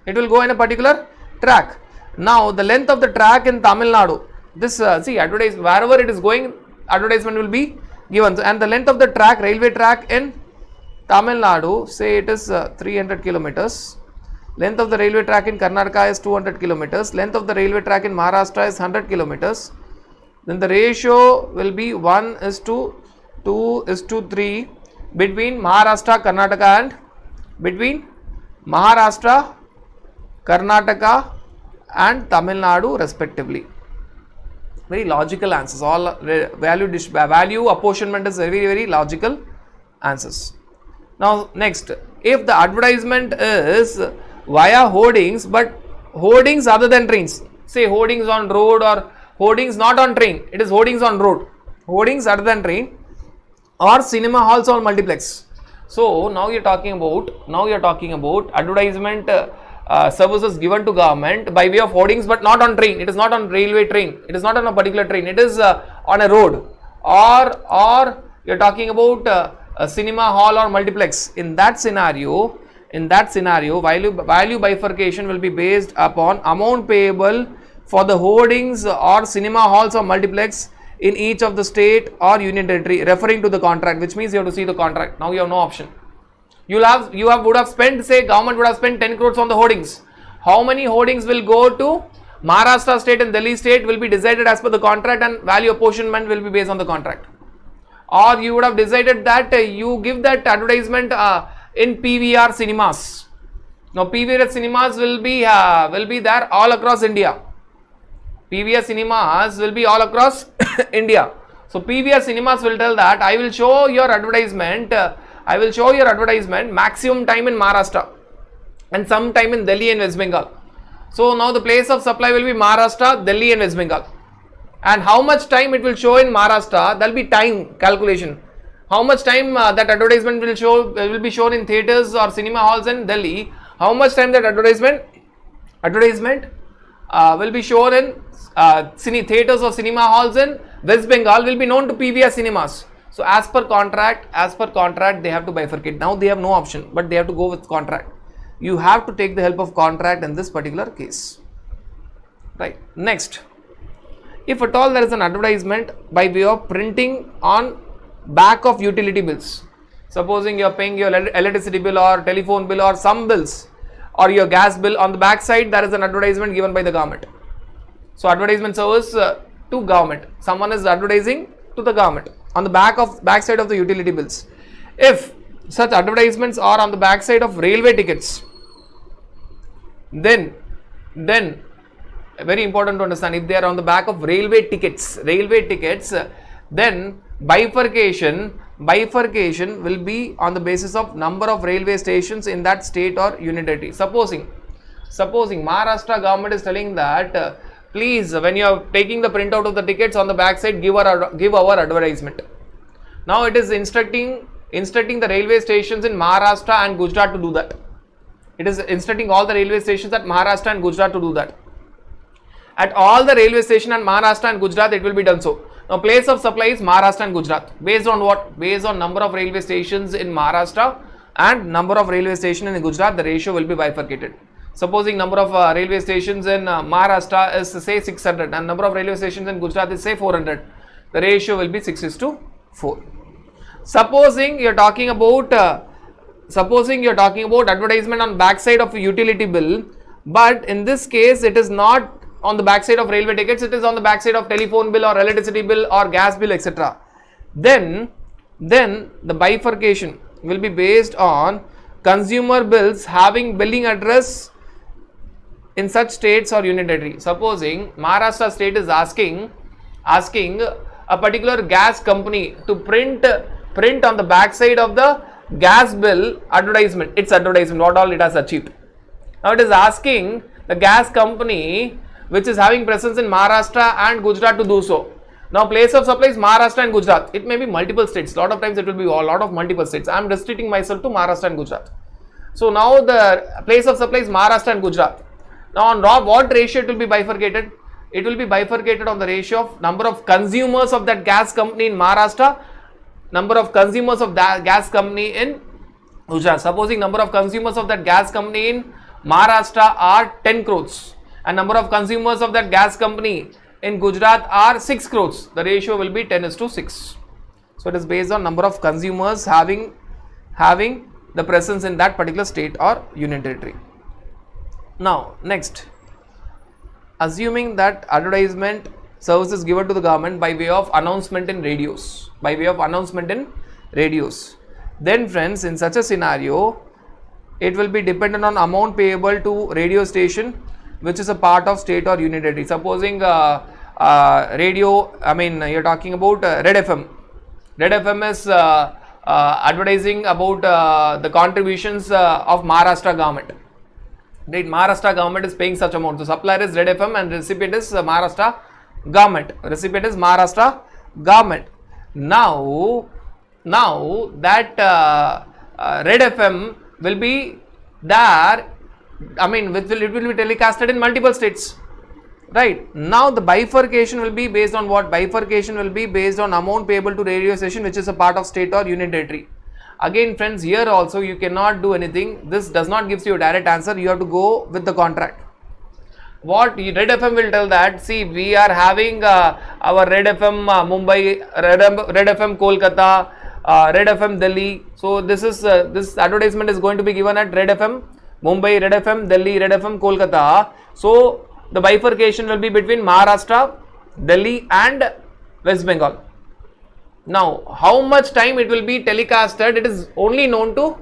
It will go in a particular track. Now the length of the track in Tamil Nadu, this wherever it is going, advertisement will be given, and the length of the track, railway track in Tamil Nadu, say it is 300 kilometers. Length of the railway track in Karnataka is 200 kilometers. Length of the railway track in Maharashtra is 100 kilometers. Then the ratio will be 1:2:3 between Maharashtra, Karnataka and Tamil Nadu respectively. Very logical answers. All value apportionment is very, very logical answers. Now next, if the advertisement is via hoardings, but hoardings other than trains, say hoardings on road or hoardings not on train, it is hoardings on road, hoardings other than train, or cinema halls or multiplex. So now you're talking about advertisement services given to government by way of hoardings, but not on train. It is not on railway train. It is not on a particular train. It is on a road, or you're talking about a cinema hall or multiplex. In that scenario, value bifurcation will be based upon amount payable for the hoardings or cinema halls or multiplex in each of the state or union territory, referring to the contract, which means you have to see the contract. Now you have no option. would have spent, say government would have spent 10 crores on the hoardings. How many hoardings will go to Maharashtra state and Delhi state will be decided as per the contract, and value apportionment will be based on the contract. Or you would have decided that you give that advertisement in PVR cinemas. Now PVR cinemas will be there all across India. PVR cinemas will be all across India. So PVR cinemas will tell that I will show your advertisement. I will show your advertisement maximum time in Maharashtra and some time in Delhi and West Bengal. So now the place of supply will be Maharashtra, Delhi and West Bengal. And how much time it will show in Maharashtra, there will be time calculation. How much time that advertisement will be shown in theatres or cinema halls in Delhi. How much time that advertisement will be shown in theatres or cinema halls in West Bengal will be known to PVR cinemas. So as per contract, they have to bifurcate. Now they have no option, but they have to go with contract. You have to take the help of contract in this particular case. Right. Next, if at all there is an advertisement by way of printing on back of utility bills, supposing you are paying your electricity bill or telephone bill or some bills or your gas bill, on the back side there is an advertisement given by the government. So advertisement service to government, someone is advertising to the government on the back side of the utility bills. If such advertisements are on the back side of railway tickets, then very important to understand, if they are on the back of railway tickets, then bifurcation will be on the basis of number of railway stations in that state or unit territory. Supposing Maharashtra government is telling that please, when you are taking the printout of the tickets, on the back side give our advertisement. Now it is instructing the railway stations in Maharashtra and Gujarat to do that. It is instructing all the railway stations at Maharashtra and Gujarat to do that. At all the railway station and Maharashtra and Gujarat, it will be done so. Now place of supply is Maharashtra and Gujarat. Based on what? Based on number of railway stations in Maharashtra and number of railway stations in Gujarat, the ratio will be bifurcated. Supposing number of railway stations in Maharashtra is say 600 and number of railway stations in Gujarat is say 400, the ratio will be 6:4. Supposing you are talking about advertisement on backside of a utility bill, but in this case it is not on the backside of railway tickets, it is on the backside of telephone bill or electricity bill or gas bill, etc. Then the bifurcation will be based on consumer bills having billing address in such states or unit territory. Supposing Maharashtra state is asking a particular gas company to print on the backside of the gas bill advertisement, its advertisement, what all it has achieved. Now it is asking the gas company which is having presence in Maharashtra and Gujarat to do so. Now place of supply is Maharashtra and Gujarat. It may be multiple states. Lot of times it will be a lot of multiple states. I am restricting myself to Maharashtra and Gujarat. So now the place of supply is Maharashtra and Gujarat. Now on what ratio it will be bifurcated? It will be bifurcated on the ratio of number of consumers of that gas company in Maharashtra, number of consumers of that gas company in Gujarat. Supposing number of consumers of that gas company in Maharashtra are 10 crores and number of consumers of that gas company in Gujarat are 6 crores. The ratio will be 10:6. So it is based on number of consumers having the presence in that particular state or union territory. Now next, assuming that advertisement service is given to the government by way of announcement in radios, then friends, in such a scenario it will be dependent on amount payable to radio station which is a part of state or union territory. Supposing radio, you're talking about Red FM. Red FM is advertising about the contributions of Maharashtra government. Right? Maharashtra government is paying such amount. So supplier is Red FM and recipient is Maharashtra government. Now that Red FM will be there, it will be telecasted in multiple states. Right. Now the bifurcation will be based on what? Bifurcation will be based on amount payable to radio station which is a part of state or union territory. Again friends, here also you cannot do anything. This does not give you a direct answer. You have to go with the contract. What Red FM will tell that, see, we are having our Red FM Mumbai, Red FM Kolkata, Red FM Delhi. So this is this advertisement is going to be given at Red FM Mumbai, Red FM Delhi, Red FM Kolkata. So the bifurcation will be between Maharashtra, Delhi and West Bengal. Now how much time it will be telecasted, it is only known to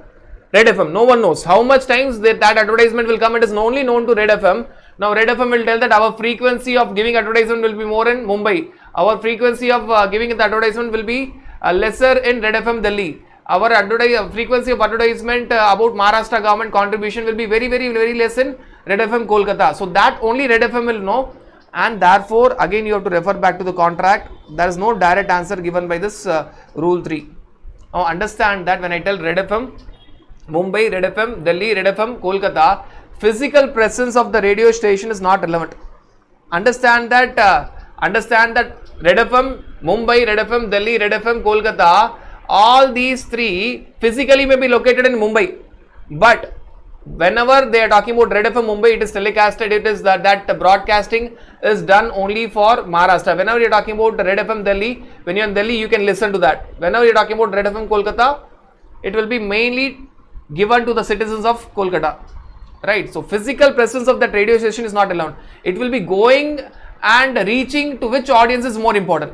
Red FM. No one knows how much times that advertisement will come. It is only known to Red FM. Now Red FM will tell that our frequency of giving advertisement will be more in Mumbai. Our frequency of giving the advertisement will be lesser in Red FM Delhi. Our frequency of advertisement about Maharashtra government contribution will be very less in Red FM Kolkata. So that only Red FM will know, and therefore again you have to refer back to the contract. There is no direct answer given by this rule 3. Now understand that when I tell Red FM Mumbai, Red FM Delhi, Red FM Kolkata, physical presence of the radio station is not relevant. Understand that Red FM Mumbai, Red FM Delhi, Red FM Kolkata, all these three physically may be located in Mumbai, but whenever they are talking about Red FM Mumbai, it is telecasted, it is that broadcasting is done only for Maharashtra. Whenever you are talking about Red FM Delhi, when you are in Delhi, you can listen to that. Whenever you are talking about Red FM Kolkata, it will be mainly given to the citizens of Kolkata, right? So physical presence of that radio station is not allowed. It will be going and reaching to which audience is more important.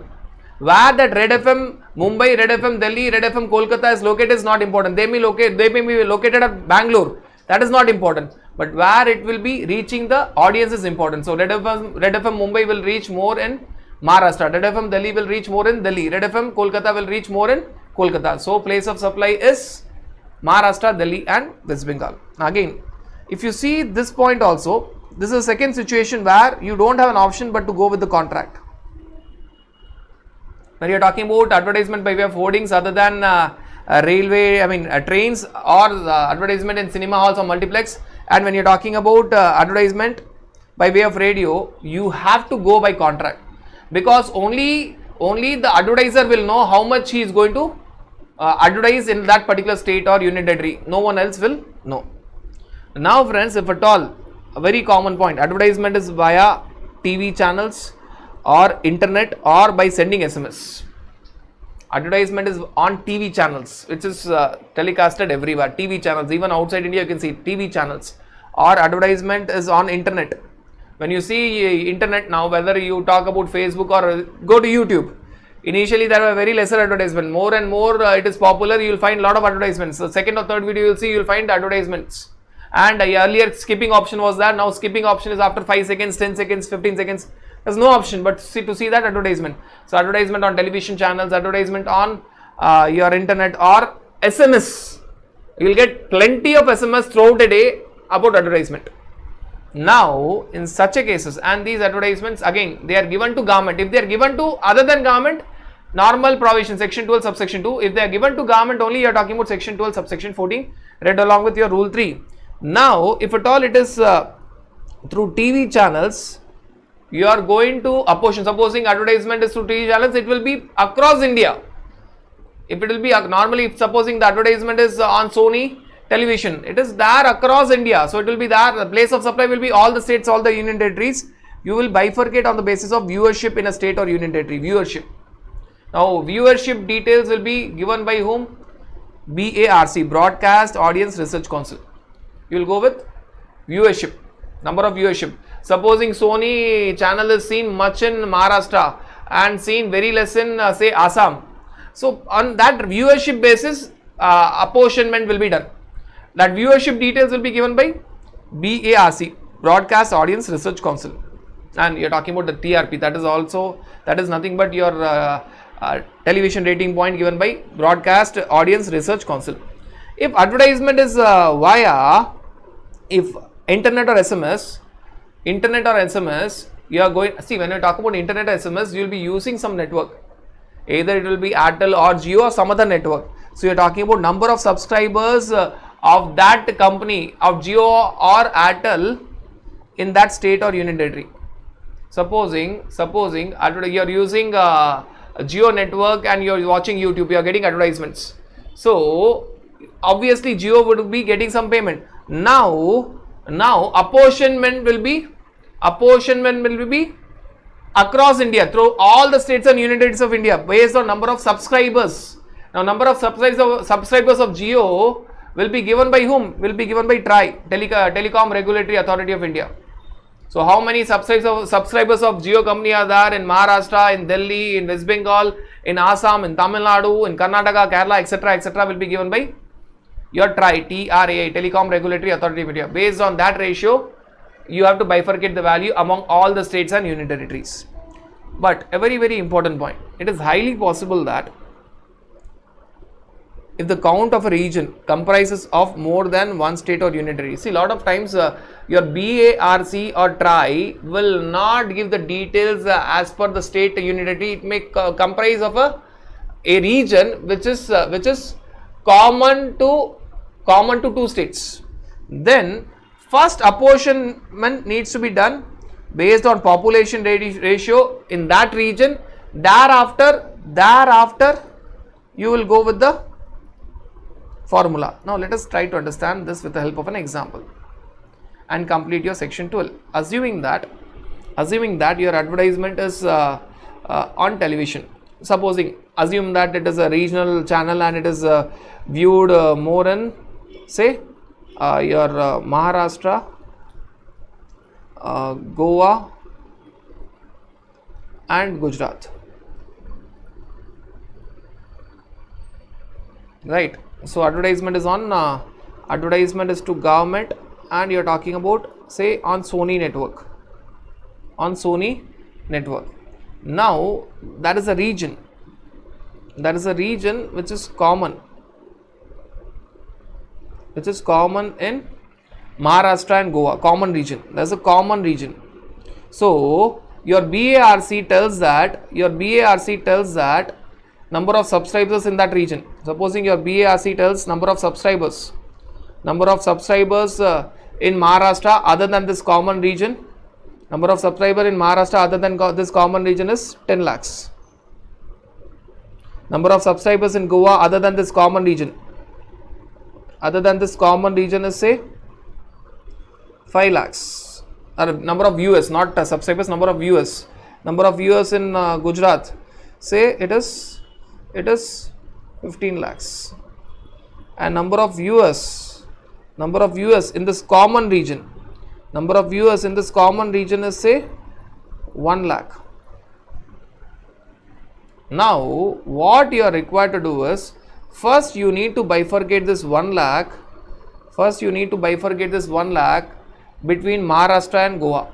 Where that Red FM Mumbai, Red FM Delhi, Red FM Kolkata is located is not important. They may be located at Bangalore. That is not important. But where it will be reaching the audience is important. So Red FM Mumbai will reach more in Maharashtra. Red FM Delhi will reach more in Delhi. Red FM Kolkata will reach more in Kolkata. So place of supply is Maharashtra, Delhi and West Bengal. Again, if you see this point also, this is a second situation where you don't have an option but to go with the contract. When you are talking about advertisement by way of hoardings other than trains or advertisement in cinema halls or multiplex, and when you are talking about advertisement by way of radio, you have to go by contract, because only the advertiser will know how much he is going to advertise in that particular state or union territory. No one else will know. Now friends, if at all, a very common point, advertisement is via TV channels or internet or by sending SMS. Advertisement is on TV channels, which is telecasted everywhere. TV channels, even outside India you can see TV channels. Or advertisement is on internet. When you see internet now, whether you talk about Facebook or go to YouTube, initially there were very lesser advertisement. More and more it is popular, you will find a lot of advertisements. So second or third video you will see, you will find advertisements. And earlier skipping option was there. Now skipping option is after 5 seconds, 10 seconds, 15 seconds. There's no option but to see that advertisement. So advertisement on television channels, advertisement on your internet or SMS. You will get plenty of SMS throughout the day about advertisement. Now in such a cases, and these advertisements again they are given to government. If they are given to other than government, normal provision section 12 subsection 2. If they are given to government only, you are talking about section 12 subsection 14 read along with your rule 3. Now if at all it is through TV channels, you are going to apportion. Supposing advertisement is through TV channels, it will be across India. If it will be normally, if supposing the advertisement is on Sony television, it is there across India. So it will be there. The place of supply will be all the states, all the union territories. You will bifurcate on the basis of viewership in a state or union territory. Viewership. Now viewership details will be given by whom? BARC, Broadcast Audience Research Council. You will go with viewership, number of viewership. Supposing Sony channel is seen much in Maharashtra and seen very less in say Assam. So on that viewership basis, apportionment will be done. That viewership details will be given by BARC, Broadcast Audience Research Council. And you are talking about the TRP, that is nothing but your television rating point given by Broadcast Audience Research Council. If advertisement is via internet or SMS, you are going, see when you talk about internet or SMS, you will be using some network. Either it will be Airtel or Jio or some other network. So you are talking about number of subscribers of that company, of Jio or Airtel in that state or union territory. Supposing you are using a Jio network and you are watching YouTube, you are getting advertisements. So obviously Jio would be getting some payment. Now apportionment will be across India through all the states and union territories of India based on number of subscribers Now number of subscribers of Jio will be given by whom? Will be given by TRAI, Telecom Regulatory Authority of India. So how many subscribers of Jio company are there in Maharashtra, in Delhi, in West Bengal, in Assam, in Tamil Nadu, in Karnataka, Kerala, etc. will be given by your TRAI, TRAI, Telecom Regulatory Authority of India. Based on that ratio, you have to bifurcate the value among all the states and union territories. But a very important point, it is highly possible that if the count of a region comprises of more than one state or union territory, see, a lot of times your BARC or TRAI will not give the details as per the state union territory. It may comprise of a region which is common to two states. Then first apportionment needs to be done based on population ratio in that region. Thereafter you will go with the formula. Now let us try to understand this with the help of an example and complete your section 12. Assuming that your advertisement is on television, assume that it is a regional channel and it is viewed more in, say, your Maharashtra, Goa and Gujarat, right? So advertisement is on advertisement is to government, and you are talking about, say, on Sony network. Now that is a region which is common in Maharashtra and Goa. Common region. That's a common region. So your BARC tells that number of subscribers in that region. Supposing your BARC tells number of subscribers in Maharashtra other than this common region. Number of subscribers in Maharashtra other than this common region is 10 lakhs. Number of subscribers in Goa other than this common region is, say, 5 lakhs. Number of viewers, not subscribers, number of viewers. Number of viewers in Gujarat, say it is 15 lakhs. And number of viewers in this common region, is, say, 1 lakh. Now what you are required to do is, first you need to bifurcate this 1 lakh between Maharashtra and Goa.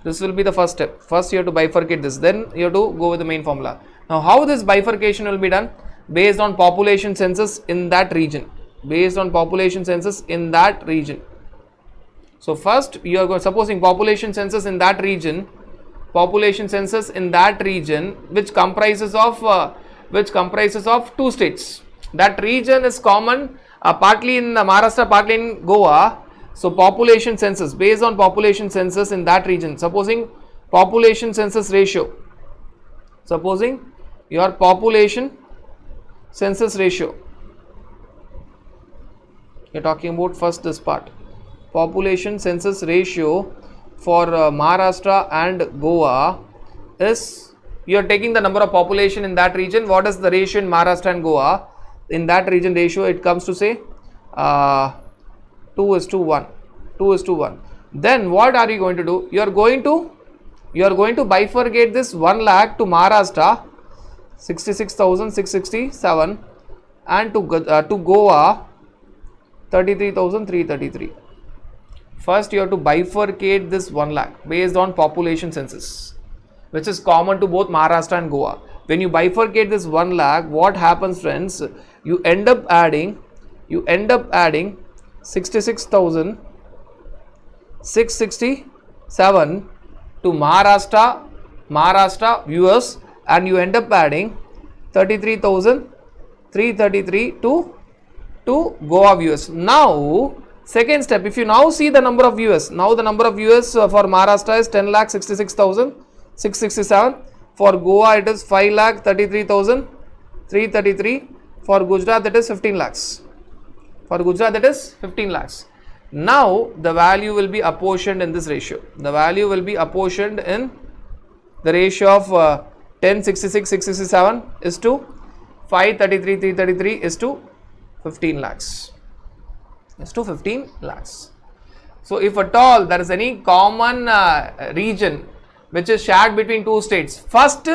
This will be the first step. First you have to bifurcate this, then you have to go with the main formula. Now how this bifurcation will be done? Based on population census in that region. So first you are supposing population census in that region, which comprises of two states. That region is common, partly in Maharashtra, partly in Goa. So population census, based on population census in that region, supposing population census ratio, your population census ratio, you are talking about first this part, population census ratio for Maharashtra and Goa is, you are taking the number of population in that region. What is the ratio in Maharashtra and Goa? In that region ratio, it comes to, say, 2:1. Then what are you going to do? You are going to bifurcate this 1 lakh to Maharashtra, 66,667, and to Goa, 33,333. First you have to bifurcate this 1 lakh based on population census, which is common to both Maharashtra and Goa. When you bifurcate this 1 lakh, what happens, friends? You end up adding 66,667 to Maharashtra viewers, and you end up adding 33,333 to Goa viewers. Now second step, if you now see the number of viewers, for Maharashtra is 10,66,667. For Goa it is 5,33,333. For Gujarat it is 15 lakhs. Now the value will be apportioned in this ratio. The value will be apportioned in the ratio of 10,66,667 is to 533,333 is to 15 lakhs. Is to 15 lakhs. So if at all there is any common region which is shared between two states, first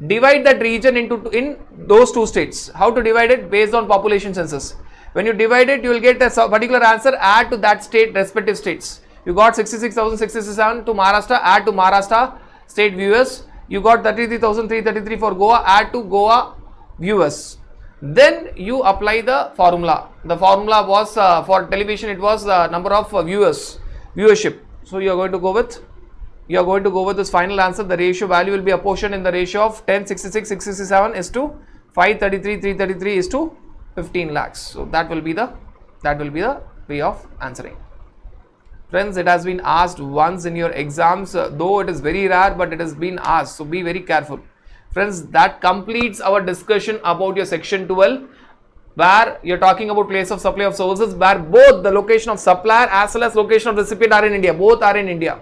divide that region in those two states. How to divide it? Based on population census. When you divide it, you will get a particular answer, add to that state respective states. You got 66,667 to Maharashtra, add to Maharashtra state viewers. You got 33,333 for Goa, add to Goa viewers. Then you apply the formula. The formula was for television, it was number of viewership. So you are going to go with this final answer. The ratio value will be apportioned in the ratio of 1066,667 is to 533,333 is to 15 lakhs. So that will be the way of answering. Friends, it has been asked once in your exams, though it is very rare, but it has been asked. So be very careful. Friends, that completes our discussion about your section 12, where you're talking about place of supply of sources, where both the location of supplier as well as location of recipient are in India. Both are in India.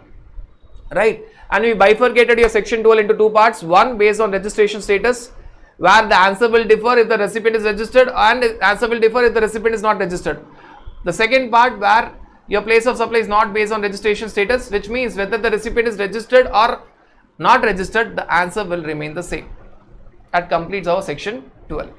Right? And we bifurcated your section 12 into two parts. One based on registration status, where the answer will differ if the recipient is registered, and answer will differ if the recipient is not registered. The second part, where your place of supply is not based on registration status, which means whether the recipient is registered or not registered, the answer will remain the same. That completes our section 12.